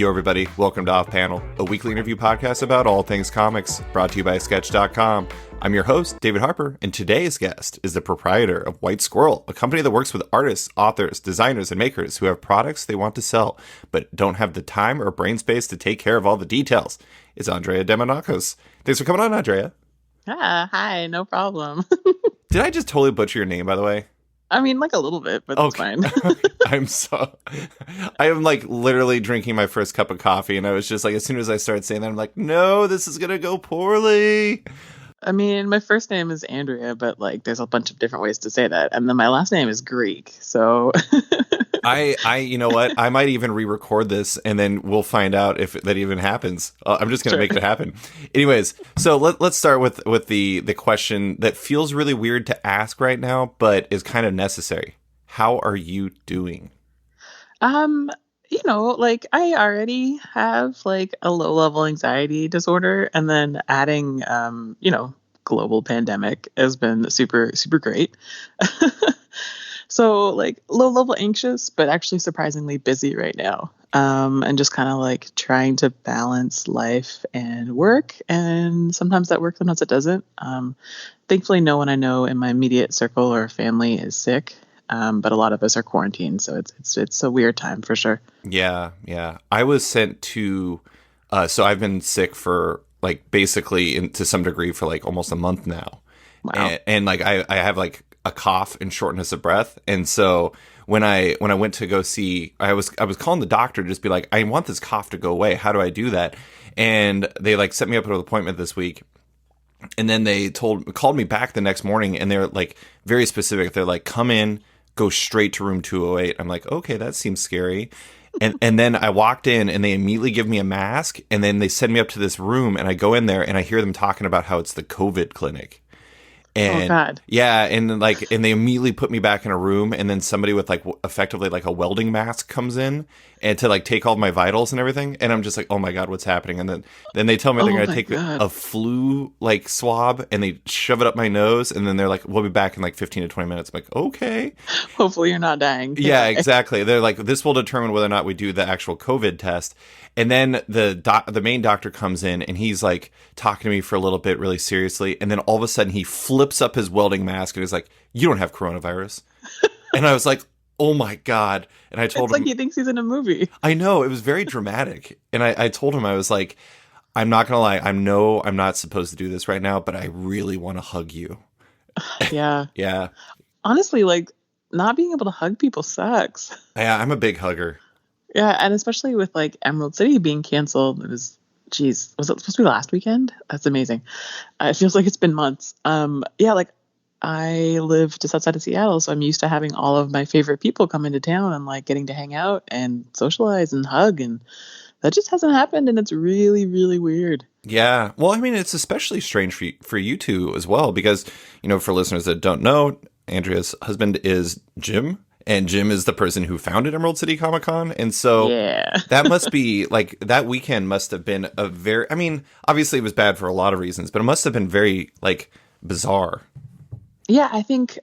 Yo, everybody. Welcome to Off Panel, a weekly interview podcast about all things comics, brought to you by Sketch.com. I'm your host, David Harper, and today's guest is the proprietor of White Squirrel, a company that works with artists, authors, designers, and makers who have products they want to sell, but don't have the time or brain space to take care of all the details. It's Andrea Demonakos. Thanks for coming on, Andrea. Hi, no problem. Did I just totally butcher your name, by the way? I mean, like a little bit, but it's fine. I am like literally drinking my first cup of coffee, and I was just like, as soon as I started saying that, I'm like, no, this is going to go poorly. I mean, my first name is Andrea, but like there's a bunch of different ways to say that. And then my last name is Greek. So you know what? I might even re-record this and then we'll find out if that even happens. I'm just going to make it happen. Anyways, so let's start with the question that feels really weird to ask right now, but is kind of necessary. How are you doing? Like I already have like a low level anxiety disorder, and then adding, global pandemic has been super, super great. So like low level anxious, but actually surprisingly busy right now. And just kind of like trying to balance life and work. And sometimes that works, sometimes it doesn't. Thankfully, no one I know in my immediate circle or family is sick. But a lot of us are quarantined, so it's a weird time for sure. Yeah. I was sent to, so I've been sick for like basically to some degree for like almost a month now. Wow. And like I have like a cough and shortness of breath, and so when I went to go see, I was calling the doctor to just be like, I want this cough to go away. How do I do that? And they like set me up with an appointment this week. And then they called me back the next morning, and they're like very specific. They're like, come in, go straight to room 208. I'm like, okay, that seems scary. And then I walked in, and they immediately give me a mask, and then they send me up to this room, and I go in there, and I hear them talking about how it's the COVID clinic. And oh God. Yeah, and they immediately put me back in a room, and then somebody with like effectively like a welding mask comes in and to like take all my vitals and everything, and I'm just like, oh my God, what's happening? And then they tell me they're gonna take a flu like swab, and they shove it up my nose, and then they're like, we'll be back in like 15 to 20 minutes. I'm like, okay. Hopefully you're not dying. Yeah, exactly. They're like, this will determine whether or not we do the actual COVID test. And then the main doctor comes in, and he's like talking to me for a little bit really seriously. And then all of a sudden he flips up his welding mask and is like, you don't have coronavirus. And I was like, oh my God. And I told him. It's like he thinks he's in a movie. I know. It was very dramatic. And I told him, I was like, I'm not going to lie. I know I'm not supposed to do this right now, but I really want to hug you. Yeah. Yeah. Honestly, like not being able to hug people sucks. Yeah, I'm a big hugger. Yeah, and especially with like Emerald City being canceled, was it supposed to be last weekend? That's amazing. It feels like it's been months. Like I live just outside of Seattle, so I'm used to having all of my favorite people come into town and like getting to hang out and socialize and hug, and that just hasn't happened, and it's really, really weird. Yeah. Well, I mean, it's especially strange for you two as well, because, for listeners that don't know, Andrea's husband is Jim. And Jim is the person who founded Emerald City Comic Con. And so that must be like that weekend must have been obviously it was bad for a lot of reasons, but it must have been very like bizarre. Yeah, I think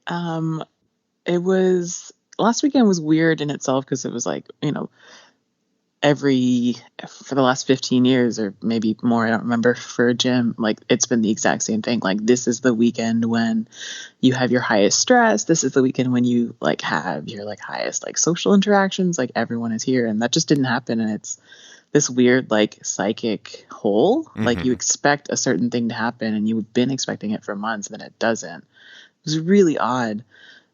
it was last weekend was weird in itself because it was like, for the last 15 years or maybe more, I don't remember, for Jim, like it's been the exact same thing. Like this is the weekend when you have your highest stress. This is the weekend when you like have your like highest like social interactions, like everyone is here, and that just didn't happen. And it's this weird like psychic hole. Mm-hmm. Like you expect a certain thing to happen and you've been expecting it for months, and then it doesn't. It was really odd.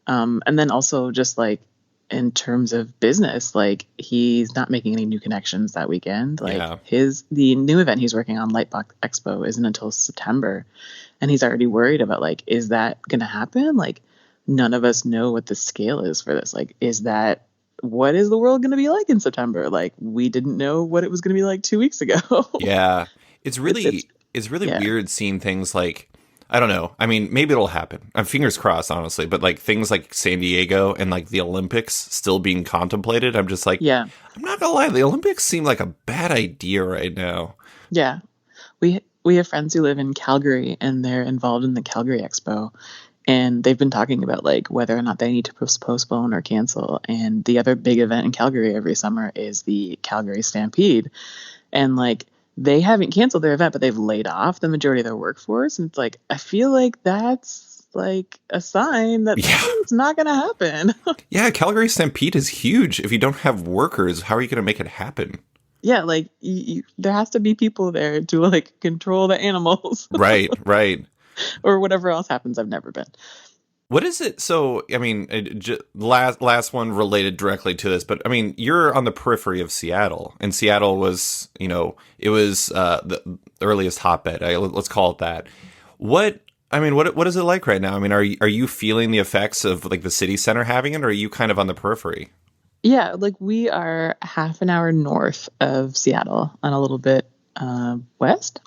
And then also just like in terms of business, like he's not making any new connections that weekend. Like the new event he's working on, Lightbox Expo, isn't until September, and he's already worried about like, is that going to happen? Like none of us know what the scale is for this. Like, what is the world going to be like in September? Like we didn't know what it was going to be like 2 weeks ago. Yeah. It's really weird seeing things like, I don't know. I mean, maybe it'll happen. I'm fingers crossed, honestly. But like things like San Diego and like the Olympics still being contemplated. I'm just like, I'm not gonna lie. The Olympics seem like a bad idea right now. Yeah, we have friends who live in Calgary, and they're involved in the Calgary Expo, And they've been talking about like whether or not they need to postpone or cancel. And the other big event in Calgary every summer is the Calgary Stampede. And like they haven't canceled their event, but they've laid off the majority of their workforce. And it's like, I feel like that's like a sign that Yeah. it's not going to happen. Yeah, Calgary Stampede is huge. If you don't have workers, how are you going to make it happen? Yeah, like there has to be people there to like control the animals Right, right. or whatever else happens. I've never been. What is it? So, I mean, last one related directly to this, but I mean, you're on the periphery of Seattle, and Seattle was, it was the earliest hotbed. Let's call it that. What is it like right now? I mean, are you feeling the effects of like the city center having it, or are you kind of on the periphery? Yeah, like we are half an hour north of Seattle and a little bit west.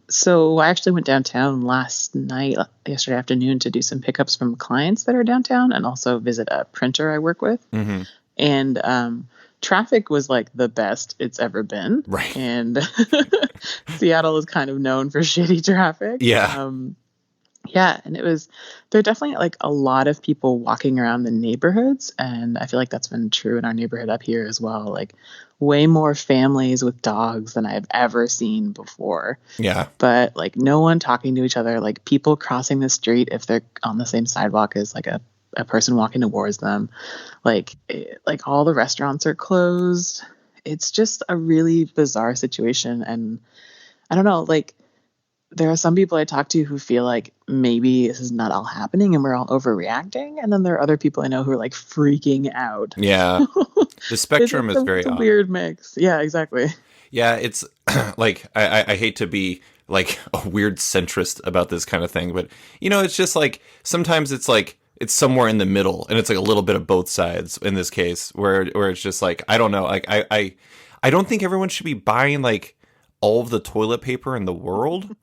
So I actually went downtown yesterday afternoon, to do some pickups from clients that are downtown and also visit a printer I work with. Mm-hmm. And traffic was like the best it's ever been. Right. And Seattle is kind of known for shitty traffic. Yeah. Yeah, and there are definitely like a lot of people walking around the neighborhoods, and I feel like that's been true in our neighborhood up here as well. Like way more families with dogs than I've ever seen before. Yeah. But like no one talking to each other, like people crossing the street if they're on the same sidewalk as like a person walking towards them. Like all the restaurants are closed. It's just a really bizarre situation, and I don't know, like there are some people I talk to who feel like maybe this is not all happening and we're all overreacting. And then there are other people I know who are like freaking out. Yeah. The spectrum is very it's a odd. weird mix. Yeah, exactly. Yeah, it's like I hate to be like a weird centrist about this kind of thing, but it's just like sometimes it's like it's somewhere in the middle, and it's like a little bit of both sides in this case, where it's just like I don't know, like I don't think everyone should be buying like all of the toilet paper in the world,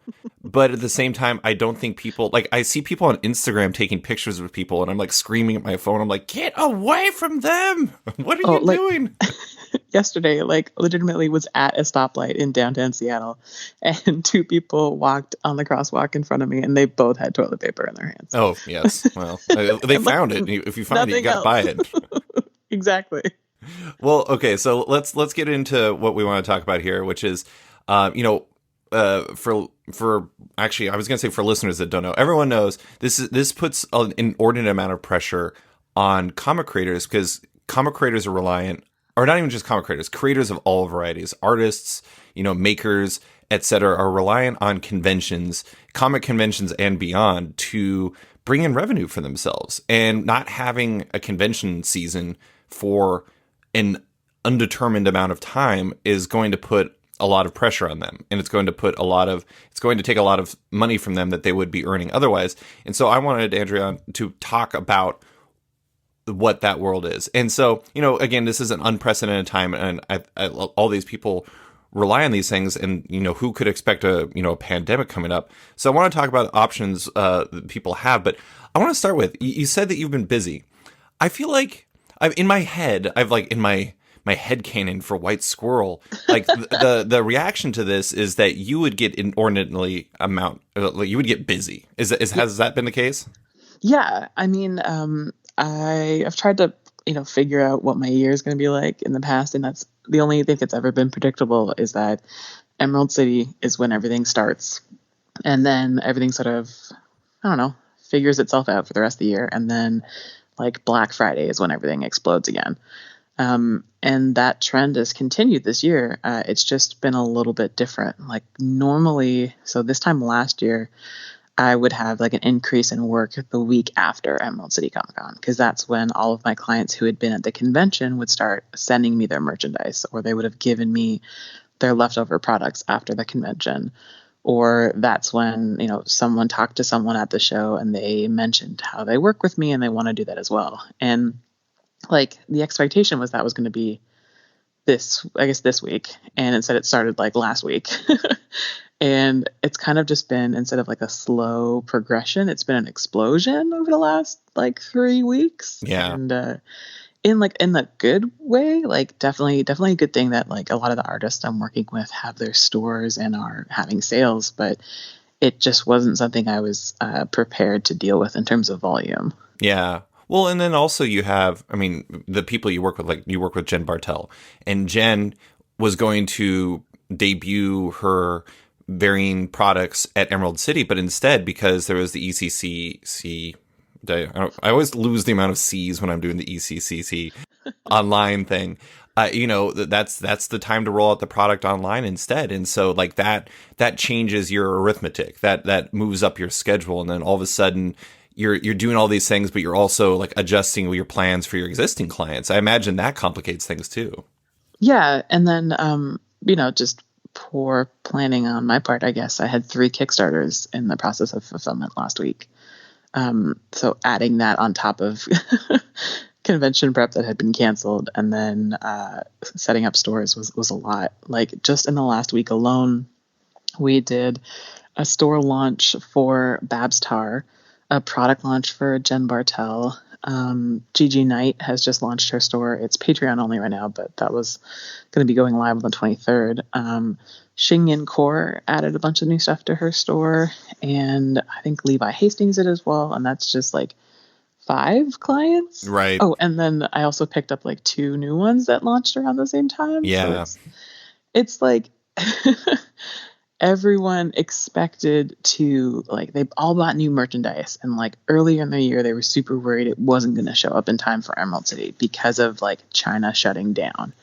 but at the same time, I don't think people like I see people on Instagram taking pictures with people, and I'm like screaming at my phone. I'm like, get away from them! What are you doing? Yesterday, like legitimately was at a stoplight in downtown Seattle, and two people walked on the crosswalk in front of me, and they both had toilet paper in their hands. Oh yes, well they found it. If you find it, you gotta buy it. Exactly. Well, okay, so let's get into what we want to talk about here, which is, for actually, I was gonna say for listeners that don't know, everyone knows this puts an inordinate amount of pressure on comic creators, because comic creators are reliant, or not even just comic creators, creators of all varieties, artists, makers, etc., are reliant on conventions, comic conventions and beyond, to bring in revenue for themselves. And not having a convention season for an undetermined amount of time is going to put a lot of pressure on them, and it's going to take a lot of money from them that they would be earning otherwise. And so I wanted Andrea to talk about what that world is. And so, again, this is an unprecedented time, and all these people rely on these things, and who could expect a pandemic coming up. So I want to talk about options that people have, but I want to start with, you said that you've been busy. I feel like in my head headcanon for White Squirrel, like the reaction to this is that you would get inordinately you would get busy. Has that been the case? Yeah, I mean, I've tried to figure out what my year is going to be like in the past, and that's the only thing that's ever been predictable, is that Emerald City is when everything starts, and then everything sort of, I don't know, figures itself out for the rest of the year, and then like Black Friday is when everything explodes again. And that trend has continued this year. It's just been a little bit different. Like normally, so this time last year, I would have like an increase in work the week after Emerald City Comic Con, because that's when all of my clients who had been at the convention would start sending me their merchandise, or they would have given me their leftover products after the convention. Or that's when, someone talked to someone at the show and they mentioned how they work with me and they want to do that as well. And like the expectation was that was going to be this week. And instead it started like last week. And it's kind of just been, instead of like a slow progression, it's been an explosion over the last like 3 weeks. Yeah. And in the good way, like definitely a good thing that like a lot of the artists I'm working with have their stores and are having sales. But it just wasn't something I was prepared to deal with in terms of volume. Yeah. Well, and then also you have, I mean, the people you work with, like you work with Jen Bartel, and Jen was going to debut her varying products at Emerald City, but instead, because there was the ECCC, I always lose the amount of C's when I'm doing the ECCC online thing. That's the time to roll out the product online instead, and so like that changes your arithmetic, that moves up your schedule, and then all of a sudden you're doing all these things, but you're also like adjusting your plans for your existing clients. I imagine that complicates things too. Yeah, and then just poor planning on my part, I guess. I had 3 Kickstarters in the process of fulfillment last week. So adding that on top of convention prep that had been canceled, and then setting up stores was a lot. Like just in the last week alone, we did a store launch for Babs Tar, a product launch for Jen Bartel. Gigi Knight has just launched her store. It's Patreon only right now, but that was going to be going live on the 23rd. Xing Yin Core added a bunch of new stuff to her store, and I think Levi Hastings did as well, and that's just like 5 clients. Right. Oh, and then I also picked up like 2 new ones that launched around the same time. Yeah. So it's like everyone expected to, like, they all bought new merchandise, and like earlier in the year they were super worried it wasn't going to show up in time for Emerald City because of like China shutting down,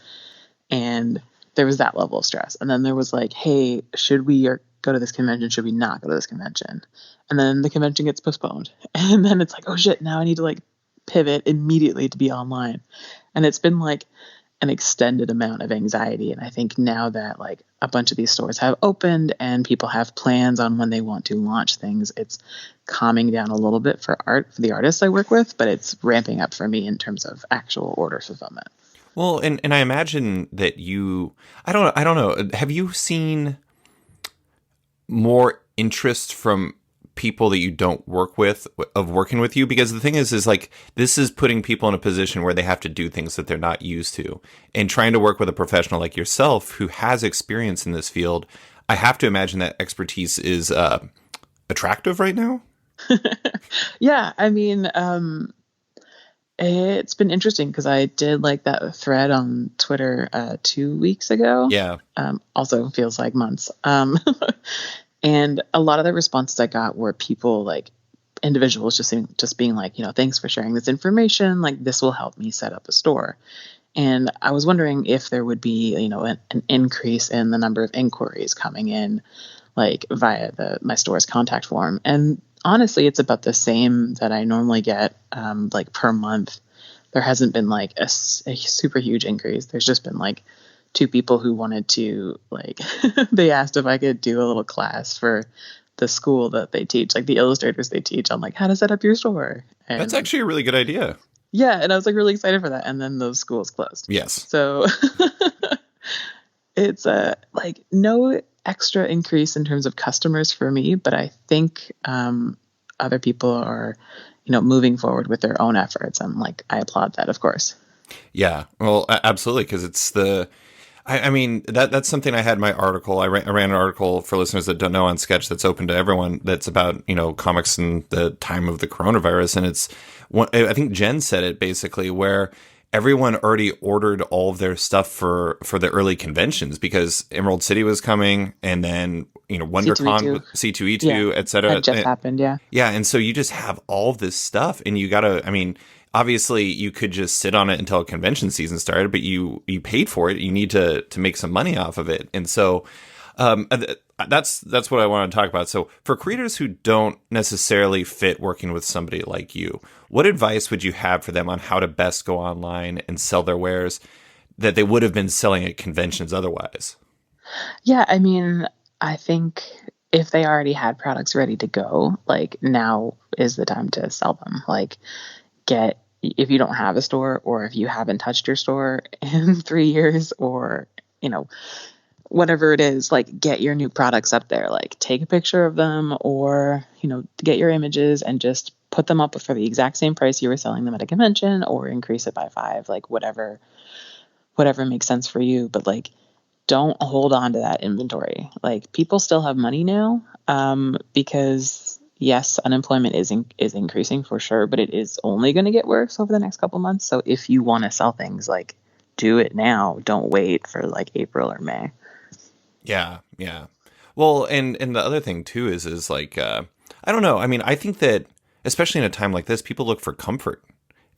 and there was that level of stress. And then there was like, hey, should we go to this convention, should we not go to this convention? And then the convention gets postponed, and then it's like, oh shit, now I need to like pivot immediately to be online. And it's been like an extended amount of anxiety. And I think now that like a bunch of these stores have opened and people have plans on when they want to launch things, it's calming down a little bit for the artists I work with, but it's ramping up for me in terms of actual order fulfillment. Well, and I imagine that I don't know, have you seen more interest from people that you don't work with of working with you? Because the thing is like, this is putting people in a position where they have to do things that they're not used to, and trying to work with a professional like yourself who has experience in this field. I have to imagine that expertise is attractive right now. Yeah, I mean, it's been interesting because I did like that thread on Twitter 2 weeks ago. Yeah. Also feels like months. And a lot of the responses I got were people, like individuals just being like, thanks for sharing this information. Like, this will help me set up a store. And I was wondering if there would be, an increase in the number of inquiries coming in, like via my store's contact form. And honestly, it's about the same that I normally get, like per month. There hasn't been like a super huge increase. There's just been like 2 people who wanted to, like, they asked if I could do a little class for the school that they teach, like the illustrators they teach, on like how to set up your store. And that's actually a really good idea. Yeah, and I was like really excited for that. And then those schools closed. Yes. So it's like no extra increase in terms of customers for me, but I think other people are, moving forward with their own efforts, and like I applaud that, of course. Yeah, well, absolutely, because it's I mean, that's something I had in my article. I ran an article for listeners that don't know on Sketch that's open to everyone, that's about, comics in the time of the coronavirus. And it's I think Jen said it basically, where everyone already ordered all of their stuff for the early conventions because Emerald City was coming, and then, WonderCon, C2E2, et cetera. That just happened, yeah. Yeah, and so you just have all of this stuff, and you gotta, I mean, obviously you could just sit on it until convention season started, but you paid for it. You need to make some money off of it. And so that's what I want to talk about. So for creators who don't necessarily fit working with somebody like you, what advice would you have for them on how to best go online and sell their wares that they would have been selling at conventions otherwise? Yeah, I mean, I think if they already had products ready to go, like, now is the time to sell them. Like, if you don't have a store, or if you haven't touched your store in 3 years, or, whatever it is, like, get your new products up there, like take a picture of them, or, get your images and just put them up for the exact same price you were selling them at a convention, or increase it by 5, like whatever makes sense for you. But like, don't hold on to that inventory. Like people still have money now, because yes, unemployment is increasing for sure, but it is only going to get worse over the next couple months. So if you want to sell things, like do it now. Don't wait for like April or May. Yeah, yeah. Well, and the other thing too is like I don't know. I mean, I think that especially in a time like this, people look for comfort.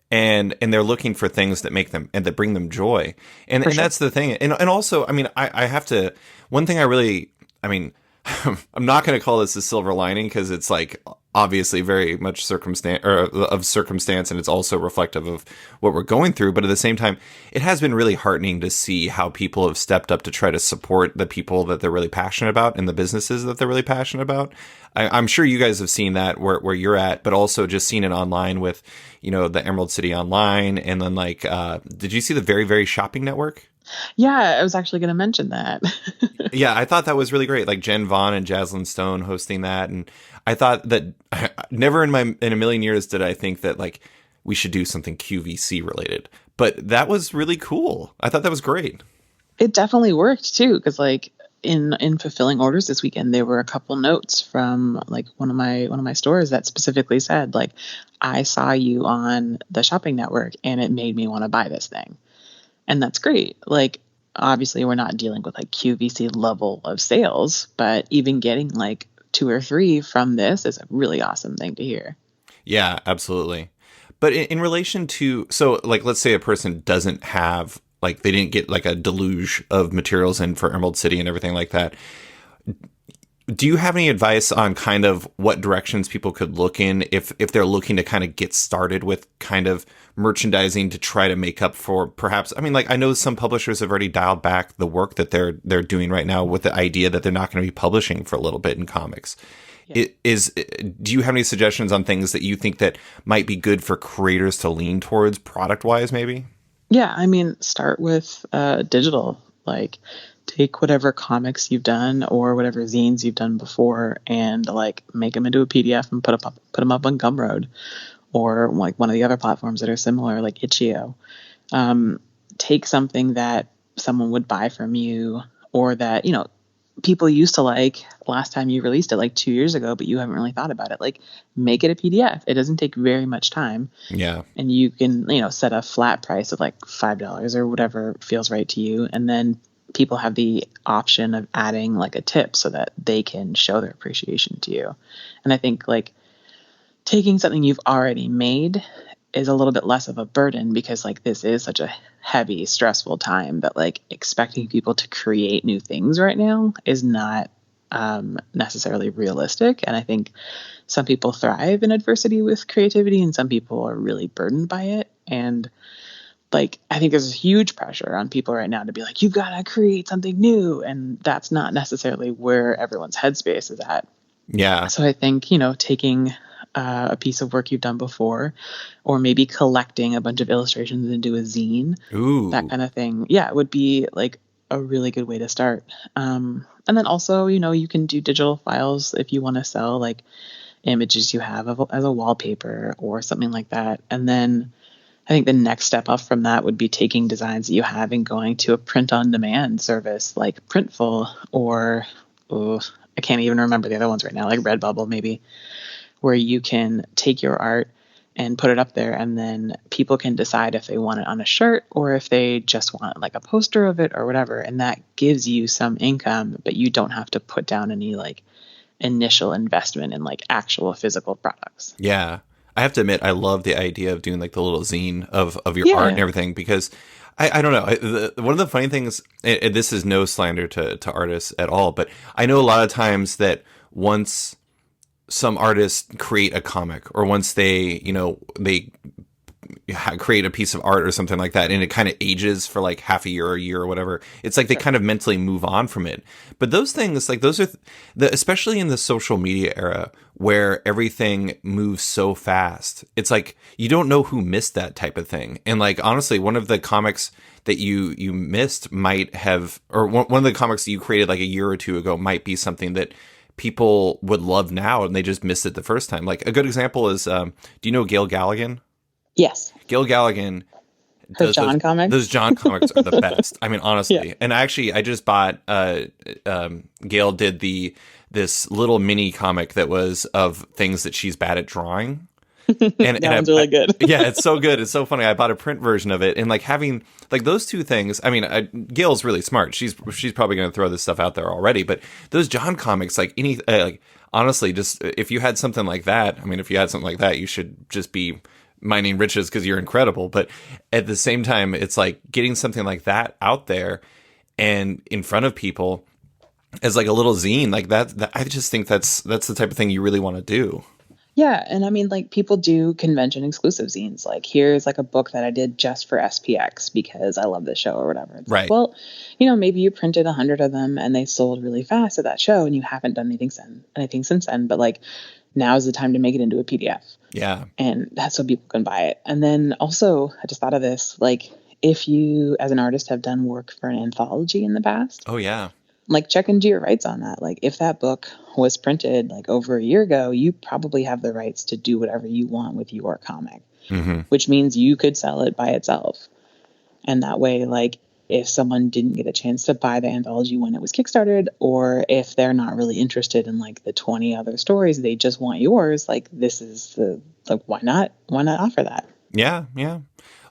And they're looking for things that make them and that bring them joy. And For and sure. that's the thing. And also, I mean, I have to one thing I mean, I'm not going to call this a silver lining because it's like obviously very much circumstance and it's also reflective of what we're going through, but at the same time it has been really heartening to see how people have stepped up to try to support the people that they're really passionate about and the businesses that they're really passionate about. I'm sure you guys have seen that where you're at, but also just seen it online with, the Emerald City Online. And then like, did you see the Very, Very Shopping Network? Yeah, I was actually going to mention that. Yeah, I thought that was really great. Like Jen Vaughn and Jaslyn Stone hosting that, and I thought that never in a million years did I think that like we should do something QVC related. But that was really cool. I thought that was great. It definitely worked too, because like in fulfilling orders this weekend, there were a couple notes from like one of my stores that specifically said like, I saw you on the shopping network and it made me want to buy this thing. And that's great. Like obviously we're not dealing with like QVC level of sales, but even getting like two or three from this is a really awesome thing to hear. Yeah, absolutely. But in relation to, so like, let's say a person doesn't have, like, they didn't get like a deluge of materials in for Emerald City and everything like that. Do you have any advice on kind of what directions people could look in if they're looking to kind of get started with kind of merchandising to try to make up for perhaps, I mean, like I know some publishers have already dialed back the work that they're doing right now with the idea that they're not going to be publishing for a little bit in comics. Yeah. Do you have any suggestions on things that you think that might be good for creators to lean towards product wise, maybe? Yeah, I mean, start with digital. Like, take whatever comics you've done or whatever zines you've done before, and like make them into a PDF and put them up on Gumroad or like one of the other platforms that are similar, like Itch.io. Take something that someone would buy from you, or that people used to like last time you released it like 2 years ago, but you haven't really thought about it. Like, make it a PDF. It doesn't take very much time. Yeah. And you can, set a flat price of like $5 or whatever feels right to you. And then people have the option of adding like a tip so that they can show their appreciation to you. And I think like taking something you've already made is a little bit less of a burden, because like this is such a heavy, stressful time that like expecting people to create new things right now is not necessarily realistic. And I think some people thrive in adversity with creativity and some people are really burdened by it. And like, I think there's a huge pressure on people right now to be like, you've got to create something new. And that's not necessarily where everyone's headspace is at. Yeah. So I think, taking a piece of work you've done before, or maybe collecting a bunch of illustrations into a zine, Ooh. that kind of thing. Yeah, it would be like a really good way to start. And then also, you can do digital files if you want to sell like images you have as a wallpaper or something like that. And then I think the next step up from that would be taking designs that you have and going to a print on demand service like Printful, or I can't even remember the other ones right now, like Redbubble maybe, where you can take your art and put it up there, and then people can decide if they want it on a shirt or if they just want like a poster of it or whatever. And that gives you some income, but you don't have to put down any like initial investment in like actual physical products. Yeah. I have to admit, I love the idea of doing like the little zine of your art and Yeah. everything, because I don't know. One of the funny things, and this is no slander to artists at all, but I know a lot of times that once some artists create a comic, or once they create a piece of art or something like that, and it kind of ages for like half a year or a year or whatever, it's like they kind of mentally move on from it. But those things, like those are especially in the social media era where everything moves so fast, it's like you don't know who missed that type of thing. And like honestly, one of the comics that you missed might have, or one of the comics that you created like a year or two ago might be something that people would love now and they just missed it the first time. Like a good example is, do you know Gail Galligan? Yes. Gil Galligan Her John comics. Those John comics are the best. I mean, honestly. Yeah. And actually, I just bought. Gail did this little mini comic that was of things that she's bad at drawing. And That one's really good. Yeah, it's so good. It's so funny. I bought a print version of it, and like having like those two things. I mean, Gail's really smart. She's probably going to throw this stuff out there already. But those John comics, like like honestly, just if you had something like that, I mean, if you had something like that, you should just be mining riches because you're incredible. But at the same time, it's like getting something like that out there and in front of people as like a little zine like that I just think that's the type of thing you really want to do. Yeah, and I mean, like, people do convention exclusive zines. Like, here's like a book that I did just for SPX because I love this show or whatever. It's Right. like, well, maybe you printed 100 of them and they sold really fast at that show, and you haven't done anything since then. But like, now's the time to make it into a PDF. Yeah. And that's so people can buy it. And then also, I just thought of this, like, if you as an artist have done work for an anthology in the past. Oh yeah. Like, check into your rights on that. Like, if that book was printed like over a year ago, you probably have the rights to do whatever you want with your comic, which means you could sell it by itself. And that way, like, if someone didn't get a chance to buy the anthology when it was kickstarted, or if they're not really interested in like the 20 other stories, they just want yours, like, this is why not offer that? Yeah.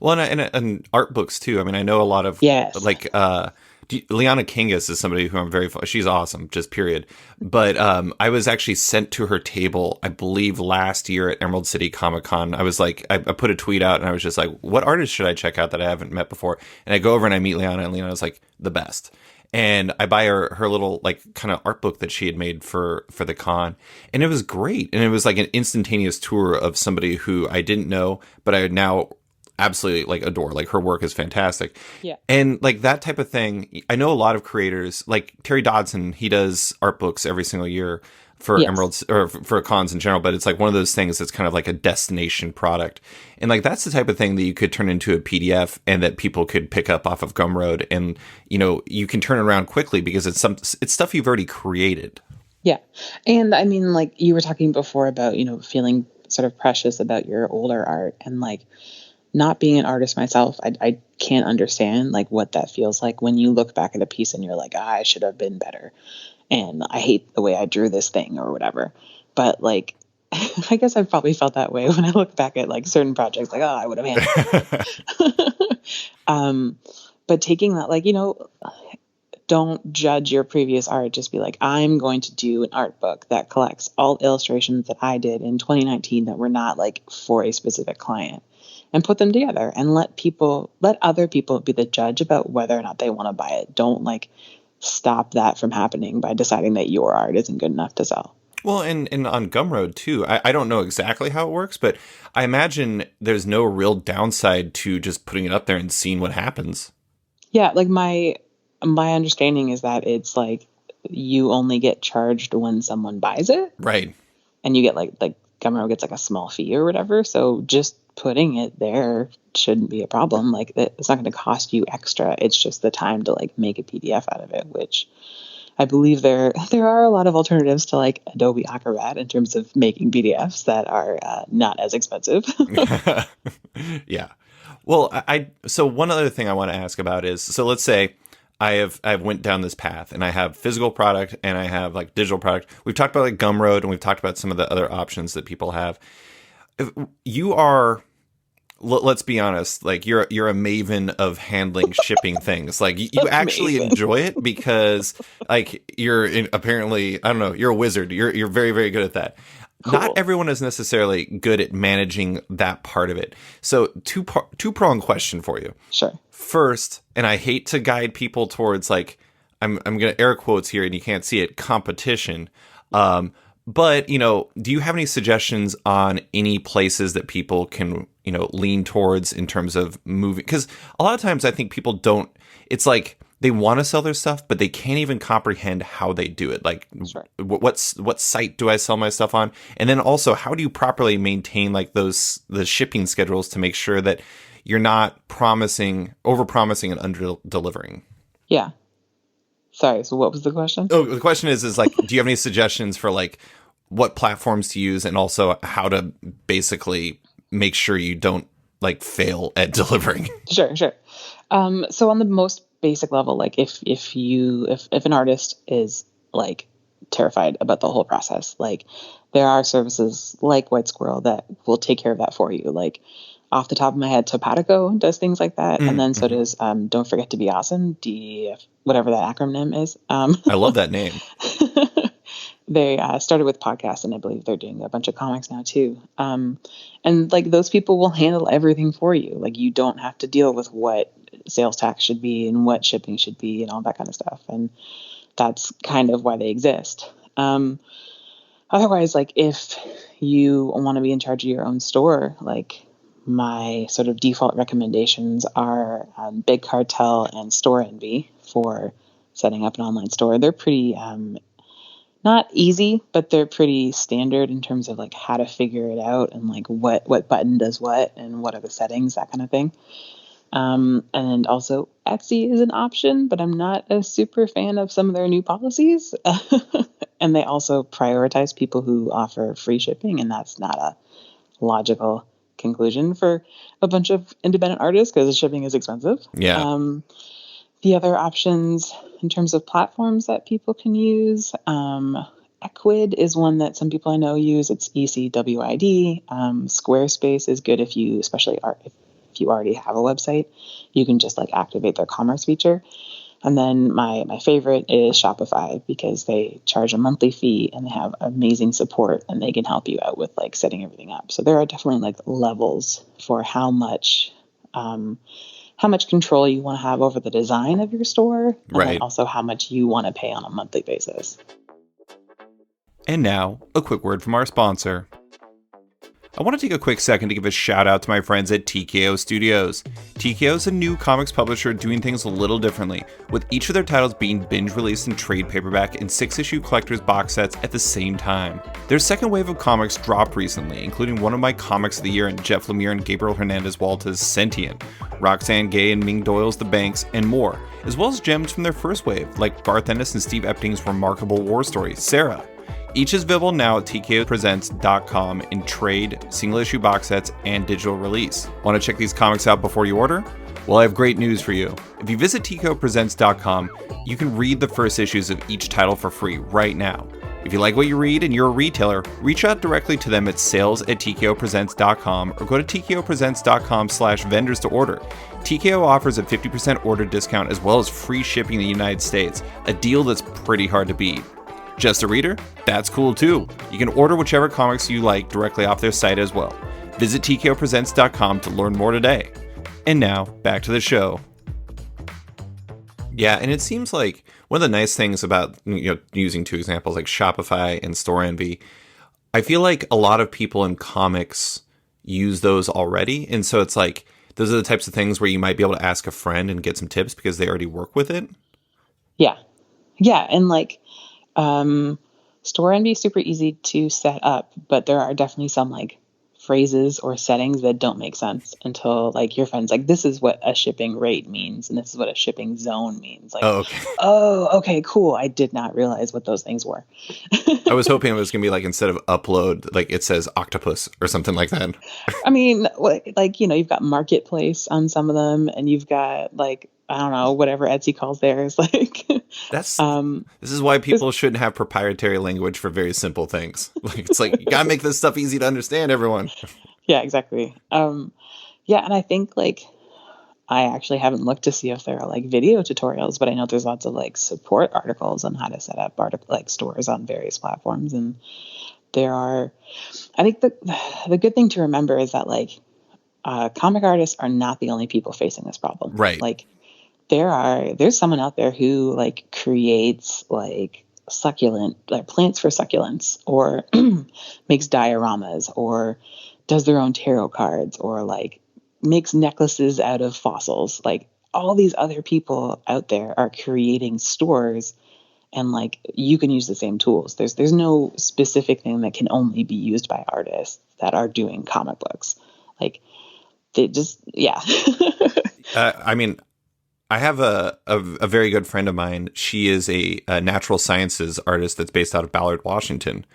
Well, and art books too. I mean, I know a lot of like Liana Kingus is somebody who I'm she's awesome, just period. But I was actually sent to her table, I believe last year at Emerald City Comic Con. I was like, I put a tweet out and I was just like, what artist should I check out that I haven't met before? And I go over and I meet Liana, and Liana was like the best. And I buy her little like kind of art book that she had made for the con. And it was great. And it was like an instantaneous tour of somebody who I didn't know, but I now absolutely like adore. Like, her work is fantastic. Yeah. And like that type of thing, I know a lot of creators like Terry Dodson. He does art books every single year for Emeralds or for cons in general, but it's like one of those things that's kind of like a destination product. And like that's the type of thing that you could turn into a PDF and that people could pick up off of Gumroad, and you can turn it around quickly because it's stuff you've already created. Yeah. And I mean, like, you were talking before about, feeling sort of precious about your older art, and like, not being an artist myself, I can't understand like what that feels like when you look back at a piece and you're like, I should have been better, and I hate the way I drew this thing or whatever. But like, I guess I've probably felt that way when I look back at like certain projects, like, oh, I would have handled it. But taking that, like, don't judge your previous art. Just be like, I'm going to do an art book that collects all illustrations that I did in 2019 that were not like for a specific client, and put them together, and let other people be the judge about whether or not they want to buy it. Don't like stop that from happening by deciding that your art isn't good enough to sell. Well, and on Gumroad too, I don't know exactly how it works, but I imagine there's no real downside to just putting it up there and seeing what happens. Yeah, like my understanding is that it's like you only get charged when someone buys it. Right. And you get like Gumroad gets like a small fee or whatever. So just putting it there shouldn't be a problem. Like, it's not going to cost you extra. It's just the time to like make a PDF out of it, which I believe there are a lot of alternatives to like Adobe Acrobat in terms of making PDFs that are not as expensive. Yeah. Well, so one other thing I want to ask about is, so let's say I went down this path and I have physical product and I have like digital product. We've talked about like Gumroad and we've talked about some of the other options that people have. If you are, let's be honest, like you're a maven of handling shipping things. Like you actually enjoy it because like apparently, I don't know, you're a wizard. You're very, very good at that. Cool. Not everyone is necessarily good at managing that part of it. So two-pronged question for you. Sure. First, and I hate to guide people towards like, I'm going to air quotes here and you can't see it, competition. But, do you have any suggestions on any places that people can, lean towards in terms of moving? Because a lot of times I think people don't, it's like they want to sell their stuff, but they can't even comprehend how they do it. Like, sure. What site do I sell my stuff on? And then also, how do you properly maintain like the shipping schedules to make sure that you're not over-promising and under-delivering? Yeah. Sorry, so what was the question? Oh, the question is like, do you have any suggestions for like what platforms to use and also how to basically make sure you don't like fail at delivering. Sure. So on the most basic level, like if an artist is like terrified about the whole process, like there are services like White Squirrel that will take care of that for you. Like off the top of my head, Topatico does things like that, and then so does Don't Forget to Be Awesome, DEF, whatever that acronym is. I love that name. They started with podcasts, and I believe they're doing a bunch of comics now too. And like those people will handle everything for you. Like you don't have to deal with what sales tax should be and what shipping should be and all that kind of stuff. And that's kind of why they exist. Otherwise, like if you want to be in charge of your own store, like my sort of default recommendations are Big Cartel and Store Envy for setting up an online store. They're pretty not easy, but they're pretty standard in terms of like how to figure it out and like what button does what and what are the settings, that kind of thing. And also Etsy is an option, but I'm not a super fan of some of their new policies. And they also prioritize people who offer free shipping, and that's not a logical conclusion for a bunch of independent artists because shipping is expensive. Yeah. The other options in terms of platforms that people can use, Equid is one that some people I know use. It's ECWID. Squarespace is good if you, especially if you already have a website, you can just like activate their commerce feature. And then my favorite is Shopify because they charge a monthly fee and they have amazing support and they can help you out with like setting everything up. So there are definitely like levels for how much control you want to have over the design of your store, and right. then also how much you want to pay on a monthly basis. And now, a quick word from our sponsor. I want to take a quick second to give a shout out to my friends at TKO Studios. TKO is a new comics publisher doing things a little differently, with each of their titles being binge released in trade paperback and 6-issue collector's box sets at the same time. Their second wave of comics dropped recently, including one of my comics of the year in Jeff Lemire and Gabriel Hernandez Walta's Sentient, Roxane Gay and Ming Doyle's The Banks, and more, as well as gems from their first wave, like Garth Ennis and Steve Epting's remarkable war story, Sarah. Each is available now at tkopresents.com in trade, single-issue box sets, and digital release. Want to check these comics out before you order? Well, I have great news for you. If you visit tkopresents.com, you can read the first issues of each title for free right now. If you like what you read and you're a retailer, reach out directly to them at sales@tkopresents.com or go to tkopresents.com/vendors to order. TKO offers a 50% order discount as well as free shipping in the United States, a deal that's pretty hard to beat. Just a reader? That's cool too. You can order whichever comics you like directly off their site as well. Visit tkopresents.com to learn more today. And now, back to the show. Yeah, and it seems like one of the nice things about using two examples like Shopify and Store Envy, I feel like a lot of people in comics use those already. And so it's like, those are the types of things where you might be able to ask a friend and get some tips because they already work with it. Yeah. Yeah. And like, Store Envy is super easy to set up, but there are definitely some like phrases or settings that don't make sense until like your friend's like, this is what a shipping rate means and this is what a shipping zone means. Like, okay, cool. I did not realize what those things were. I was hoping it was gonna be like, instead of upload, like it says octopus or something like that. I mean, like you've got marketplace on some of them, and you've got like, I don't know, whatever Etsy calls theirs. Like that's this is why people shouldn't have proprietary language for very simple things. Like it's like, you gotta make this stuff easy to understand, everyone. Yeah, exactly. Yeah, and I think like I actually haven't looked to see if there are like video tutorials, but I know there's lots of like support articles on how to set up like stores on various platforms, and there are. I think the good thing to remember is that like comic artists are not the only people facing this problem. Right. Like there's someone out there who like creates like succulent, like plants for succulents, or makes dioramas, or does their own tarot cards, or like makes necklaces out of fossils. Like all these other people out there are creating stores, and like you can use the same tools. There's no specific thing that can only be used by artists that are doing comic books. Like they just, yeah. I mean, I have a very good friend of mine. She is a natural sciences artist that's based out of Ballard, Washington.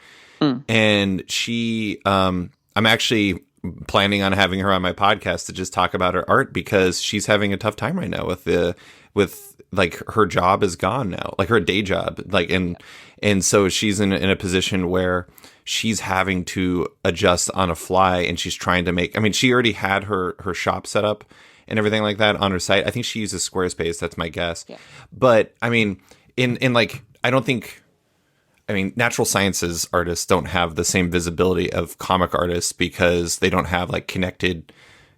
And she, I'm actually planning on having her on my podcast to just talk about her art, because she's having a tough time right now with like her job is gone now, like her day job, like, and so she's in a position where she's having to adjust on a fly, and she's trying to make, I mean, she already had her shop set up and everything like that on her site. I think she uses Squarespace. That's my guess. Yeah. But I mean, in like, I mean, natural sciences artists don't have the same visibility of comic artists because they don't have like connected,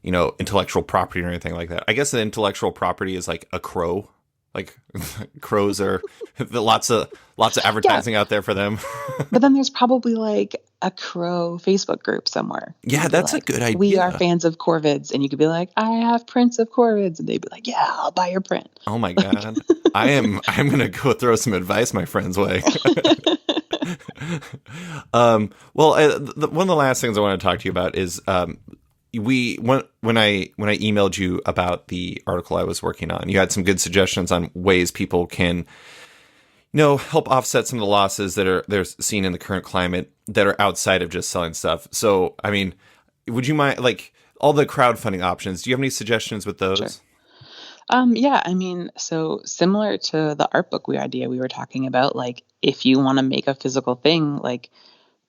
intellectual property or anything like that. I guess the intellectual property is like a crow. Like crows are lots of advertising out there for them. But then there's probably like a crow Facebook group somewhere. Yeah, that's like, a good idea. We are fans of corvids, and you could be like, I have prints of corvids, and they'd be like, yeah, I'll buy your print. Oh my God. I'm gonna go throw some advice my friend's way. Well, one of the last things I want to talk to you about is when I emailed you about the article I was working on, you had some good suggestions on ways people can, help offset some of the losses that they're seen in the current climate that are outside of just selling stuff. So, I mean, would you mind, like, all the crowdfunding options? Do you have any suggestions with those? Sure. Yeah, I mean, so similar to the art book idea we were talking about, like, if you want to make a physical thing, like,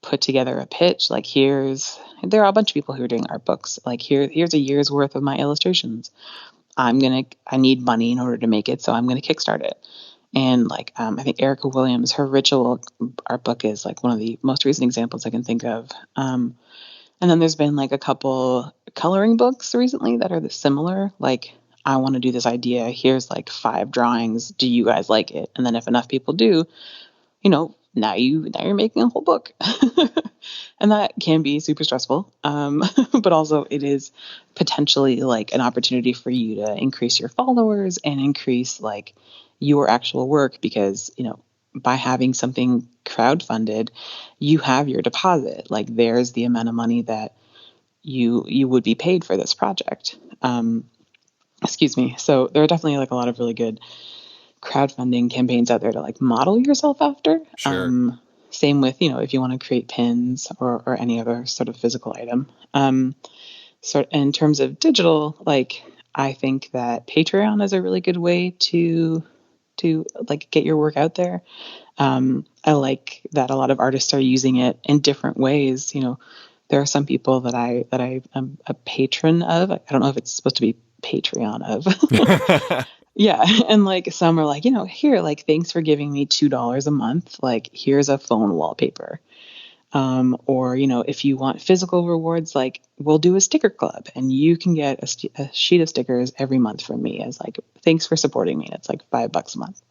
put together a pitch, like, there are a bunch of people who are doing art books. Like, here's a year's worth of my illustrations. I need money in order to make it, so I'm going to kickstart it. And like, I think Erica Williams, her Ritual art book is like one of the most recent examples I can think of. And then there's been like a couple coloring books recently that are similar. Like, I want to do this idea. Here's like 5 drawings. Do you guys like it? And then if enough people do, now you're making a whole book. And that can be super stressful. But also it is potentially like an opportunity for you to increase your followers and increase like your actual work, because, by having something crowdfunded, you have your deposit. Like, there's the amount of money that you would be paid for this project. Excuse me. So there are definitely like a lot of really good crowdfunding campaigns out there to like model yourself after. Sure. Same with, if you want to create pins or any other sort of physical item. So in terms of digital, like, I think that Patreon is a really good way to like get your work out there. I like that a lot of artists are using it in different ways. There are some people that I am a patron of. I don't know if it's supposed to be Patreon of. Yeah. And like some are like, here, like, thanks for giving me $2 a month. Like, here's a phone wallpaper. Or, if you want physical rewards, like, we'll do a sticker club and you can get a sheet of stickers every month from me as like, thanks for supporting me. It's like $5 a month.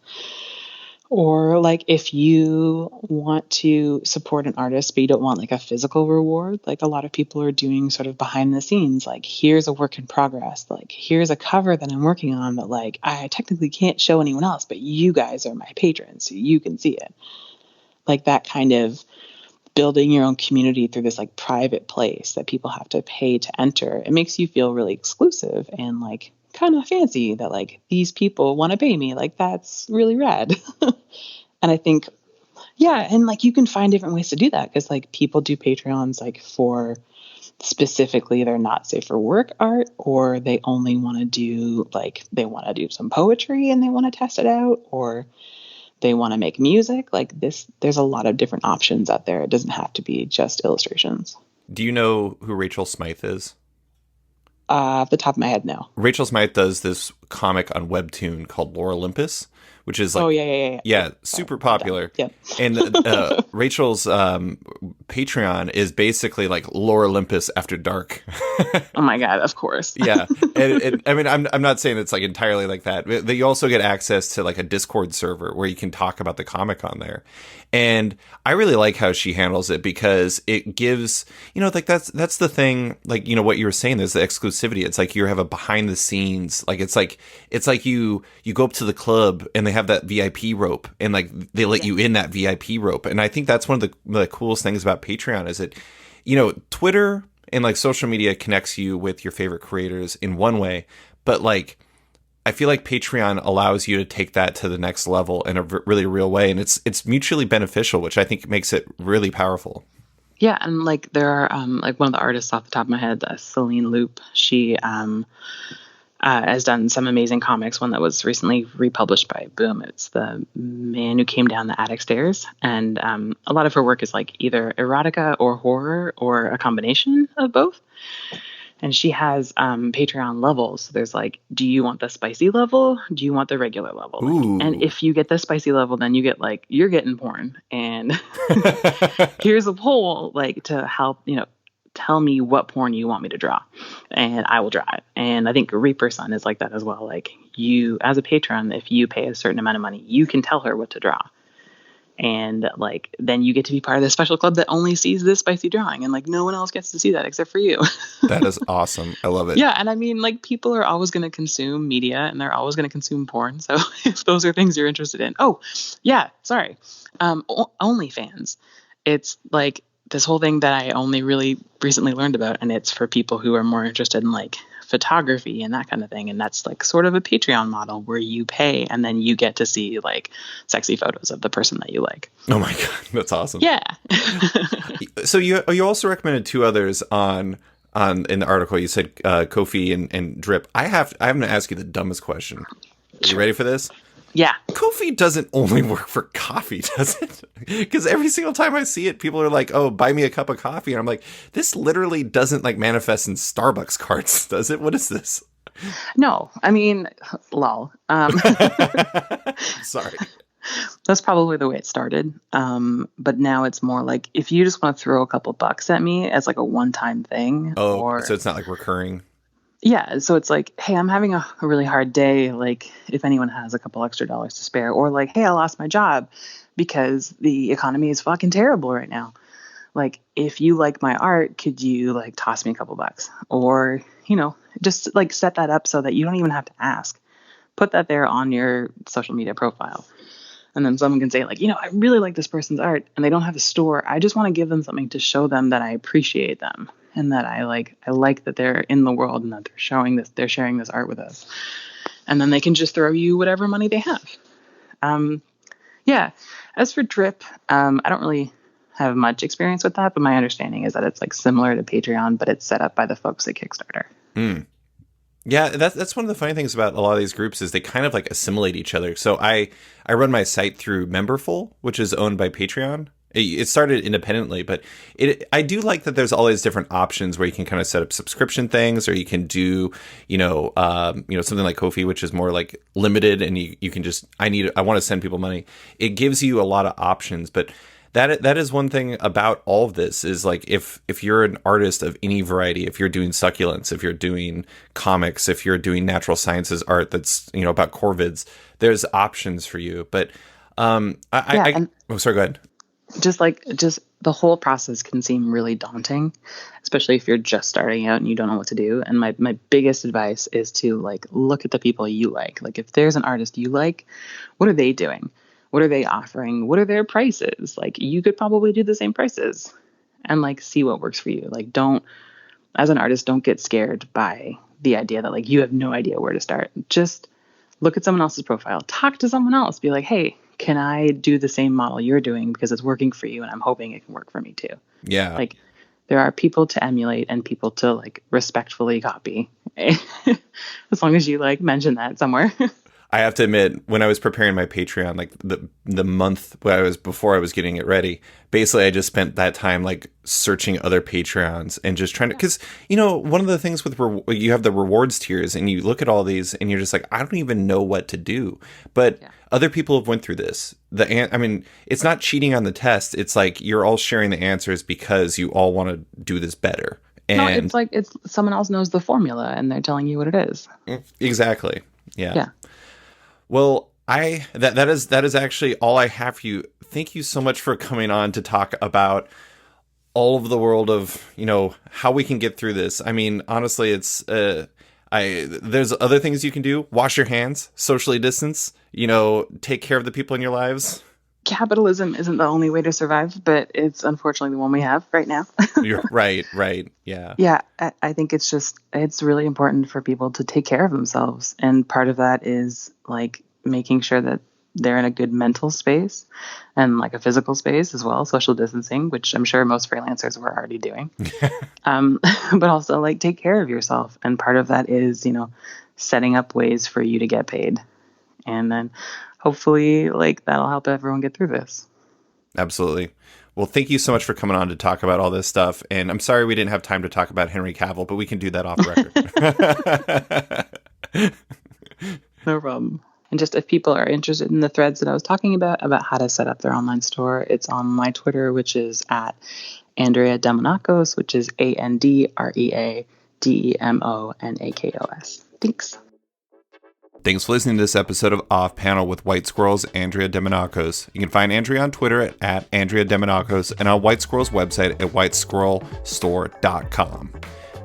Or like, if you want to support an artist, but you don't want like a physical reward, like a lot of people are doing sort of behind the scenes, like, here's a work in progress. Like, here's a cover that I'm working on that like, I technically can't show anyone else, but you guys are my patrons, so you can see it. Like, that kind of building your own community through this like private place that people have to pay to enter. It makes you feel really exclusive and like kind of fancy that like these people want to pay me. Like, that's really rad. And I think, yeah, and like you can find different ways to do that, because like people do Patreons like for specifically they're not safe for work art, or they only want to do like, they want to do some poetry and they want to test it out, or they want to make music. Like this, there's a lot of different options out there. It doesn't have to be just illustrations. Do you know who Rachel Smythe is? Off the top of my head, no. Rachel Smythe does this comic on Webtoon called Lore Olympus, which is like, yeah, super popular. Yeah. And Rachel's Patreon is basically like Lore Olympus after dark. Oh my God, of course. Yeah. And I mean, I'm not saying it's like entirely like that. But you also get access to like a Discord server where you can talk about the comic on there. And I really like how she handles it, because it gives, like that's the thing, like, what you were saying is the exclusivity. It's like you have a behind the scenes, like it's like you go up to the club and they have that VIP rope, and like they let you in that VIP rope. And I think that's one of the coolest things about Patreon is that, Twitter and like social media connects you with your favorite creators in one way, but like I feel like Patreon allows you to take that to the next level in a really real way, and it's mutually beneficial, which I think makes it really powerful. Yeah, and like there are like one of the artists off the top of my head, Celine Loop. She has done some amazing comics. One that was recently republished by Boom. It's The Man Who Came Down the Attic Stairs, and a lot of her work is like either erotica or horror or a combination of both. And she has Patreon levels. So there's like, do you want the spicy level? Do you want the regular level? Like, and Ooh. if you get the spicy level, then you get like, you're getting porn. And here's a poll like to help, tell me what porn you want me to draw. And I will draw it. And I think Reaper Sun is like that as well. Like you, as a patron, if you pay a certain amount of money, you can tell her what to draw. And like then you get to be part of this special club that only sees this spicy drawing, and like no one else gets to see that except for you. That is awesome. I love it. Yeah, and I mean, like people are always going to consume media, and they're always going to consume porn. So if those are things you're interested in, oh yeah, sorry, OnlyFans. It's like this whole thing that I only really recently learned about, and it's for people who are more interested in like photography and that kind of thing. And that's like sort of a Patreon model where you pay and then you get to see like sexy photos of the person that you like. Oh my God. That's awesome. Yeah. So you also recommended two others on in the article. You said Ko-fi and Drip. I'm going to ask you the dumbest question. Are you ready for this? Yeah. Ko-fi doesn't only work for coffee, does it? Because every single time I see it, people are like, oh, buy me a cup of coffee. And I'm like, this literally doesn't like manifest in Starbucks cards, does it? What is this? No, I mean, lol. Sorry. That's probably the way it started. But now it's more like if you just want to throw a couple bucks at me as like a one-time thing. Oh, so it's not like recurring. Yeah, so it's like, hey, I'm having a really hard day. Like, if anyone has a couple extra dollars to spare, or like, hey, I lost my job because the economy is fucking terrible right now. Like, if you like my art, could you like toss me a couple bucks? Or, just like set that up so that you don't even have to ask. Put that there on your social media profile. And then someone can say like, I really like this person's art and they don't have a store. I just want to give them something to show them that I appreciate them and that I like that they're in the world and that they're sharing this art with us. And then they can just throw you whatever money they have. Yeah. As for Drip, I don't really have much experience with that, but my understanding is that it's like similar to Patreon, but it's set up by the folks at Kickstarter. Yeah, that's one of the funny things about a lot of these groups is they kind of like assimilate each other. So I run my site through Memberful, which is owned by Patreon. It started independently, but I do like that there's all these different options where you can kind of set up subscription things, or you can do, something like Ko-fi, which is more like limited, and you can just I want to send people money. It gives you a lot of options, but that is one thing about all of this is like if you're an artist of any variety, if you're doing succulents, if you're doing comics, if you're doing natural sciences art that's about corvids, there's options for you. But sorry, go ahead. Just the whole process can seem really daunting, especially if you're just starting out and you don't know what to do. And my biggest advice is to like look at the people you like. Like if there's an artist you like, what are they doing? What are they offering? What are their prices? Like you could probably do the same prices and like see what works for you. Like as an artist, don't get scared by the idea that like you have no idea where to start. Just look at someone else's profile, talk to someone else, be like, hey, can I do the same model you're doing because it's working for you and I'm hoping it can work for me too. Yeah. Like there are people to emulate and people to like respectfully copy. As long as you like mention that somewhere. I have to admit, when I was preparing my Patreon, like the month before I was getting it ready, basically I just spent that time like searching other Patreons and just trying to, because one of the things with you have the rewards tiers and you look at all these and you're just like, I don't even know what to do. But other people have went through this. It's not cheating on the test. It's like you're all sharing the answers because you all want to do this better. And no, it's like it's someone else knows the formula and they're telling you what it is. Exactly. Yeah. Well, that is actually all I have for you. Thank you so much for coming on to talk about all of the world of, how we can get through this. I mean, honestly, it's there's other things you can do. Wash your hands, socially distance, take care of the people in your lives. Capitalism isn't the only way to survive, but it's unfortunately the one we have right now. You're right. Yeah. Yeah, I think it's really important for people to take care of themselves. And part of that is like making sure that they're in a good mental space and like a physical space as well, social distancing, which I'm sure most freelancers were already doing. But also like take care of yourself. And part of that is, setting up ways for you to get paid. And then hopefully like that'll help everyone get through this. Absolutely. Well, thank you so much for coming on to talk about all this stuff. And I'm sorry we didn't have time to talk about Henry Cavill, but we can do that off record. No problem. And just if people are interested in the threads that I was talking about how to set up their online store, it's on my Twitter, which is at Andrea Demonakos, which is AndreaDemonakos. Thanks. Thanks for listening to this episode of Off Panel with White Squirrel's Andrea Demonakos. You can find Andrea on Twitter at Andrea Demonakos and on White Squirrel's website at whitesquirrelstore.com.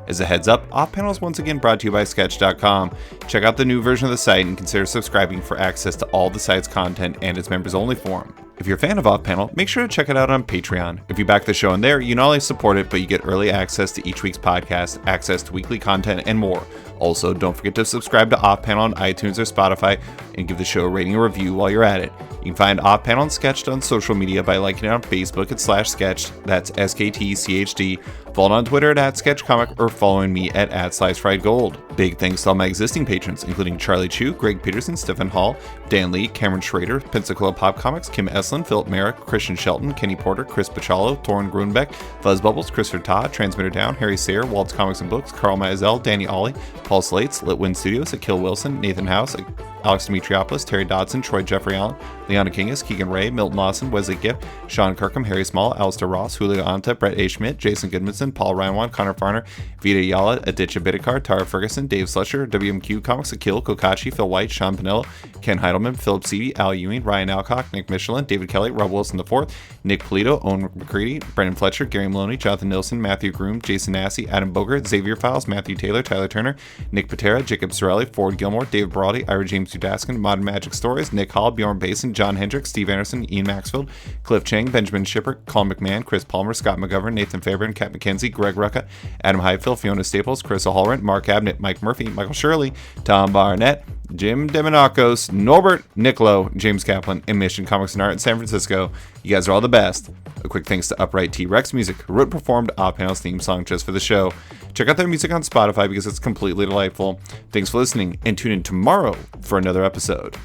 As a heads up, Off Panel is once again brought to you by Sketch.com. Check out the new version of the site and consider subscribing for access to all the site's content and its members-only forum. If you're a fan of Off Panel, make sure to check it out on Patreon. If you back the show in there, you not only support it, but you get early access to each week's podcast, access to weekly content, and more. Also, don't forget to subscribe to Off Panel on iTunes or Spotify and give the show a rating or review while you're at it. You can find Off Panel and Sketched on social media by liking it on Facebook at /Sketched, that's SKTCHD, follow on Twitter at @SketchComic, or following me at @SliceFriedGold. Big thanks to all my existing patrons, including Charlie Chu, Greg Peterson, Stephen Hall, Dan Lee, Cameron Schrader, Pensacola Pop Comics, Kim Eslin, Philip Merrick, Christian Shelton, Kenny Porter, Chris Pachalo, Torin Grunbeck, Fuzz Bubbles, Christopher Todd, Transmitter Down, Harry Sayre, Waltz Comics and Books, Carl Mazel, Danny Ollie, Paul Slates, Litwin Studios, Akil Wilson, Nathan House, Alex Dimitriopoulos, Terry Dodson, Troy Jeffrey Allen, Liana Kingus, Keegan Ray, Milton Lawson, Wesley Gipp, Sean Kirkham, Harry Small, Alistair Ross, Julio Anta, Brett A. Schmidt, Jason Goodmanson, Paul Ryanwan, Connor Farner, Vita Yala, Aditya Bidikar, Tara Ferguson, Dave Slusher, WMQ Comics, Akil, Kokachi, Phil White, Sean Pinello, Ken Heidelman, Philip Seavey, Al Ewing, Ryan Alcock, Nick Michelin, David Kelly, Rob Wilson IV, Nick Polito, Owen McCready, Brendan Fletcher, Gary Maloney, Jonathan Nilsson, Matthew Groom, Jason Massey, Adam Bogert, Xavier Files, Matthew Taylor, Tyler Turner, Nick Patera, Jacob Sorelli, Ford Gilmore, David Brody, Ira James Udaskin, Modern Magic Stories, Nick Hall, Bjorn Basin, John Hendricks, Steve Anderson, Ian Maxfield, Cliff Chang, Benjamin Shipper, Colin McMahon, Chris Palmer, Scott McGovern, Nathan Fairburn, Kat McKenzie, Greg Rucka, Adam Highfield, Fiona Staples, Chris Hallrent, Mark Abnett, Mike Murphy, Michael Shirley, Tom Barnett, Jim Demonakos, Norbert Niccolo, James Kaplan, and Mission Comics and Art in San Francisco. You guys are all the best. A quick thanks to Upright T-Rex Music, who wrote and performed Off Panel's theme song just for the show. Check out their music on Spotify because it's completely delightful. Thanks for listening, and tune in tomorrow for another episode.